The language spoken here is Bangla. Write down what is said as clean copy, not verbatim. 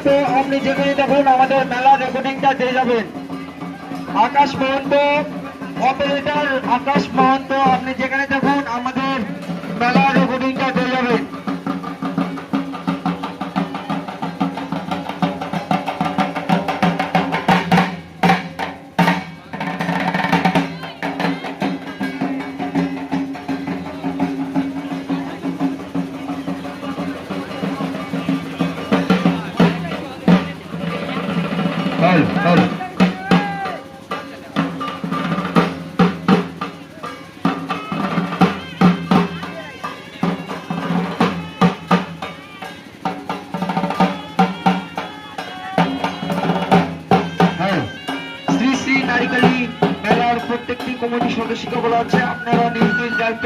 মহন্ত আপনি যেখানে দেখুন আমাদের মেলা রেকর্ডিংটা দিয়ে যাবেন। আকাশ মহন্ত, অপারেটর আকাশ মহন্ত আপনি যেখানে দেখুন আমাদের মেলা রেকর্ডিংটা দিয়ে যাবেন। হ্যালো হ্যালো শ্রী শ্রী নারিকালী মেলার প্রত্যেকটি কমিটির সদস্যকে বলা হচ্ছে আপনারা নিজ নিজ দায়িত্ব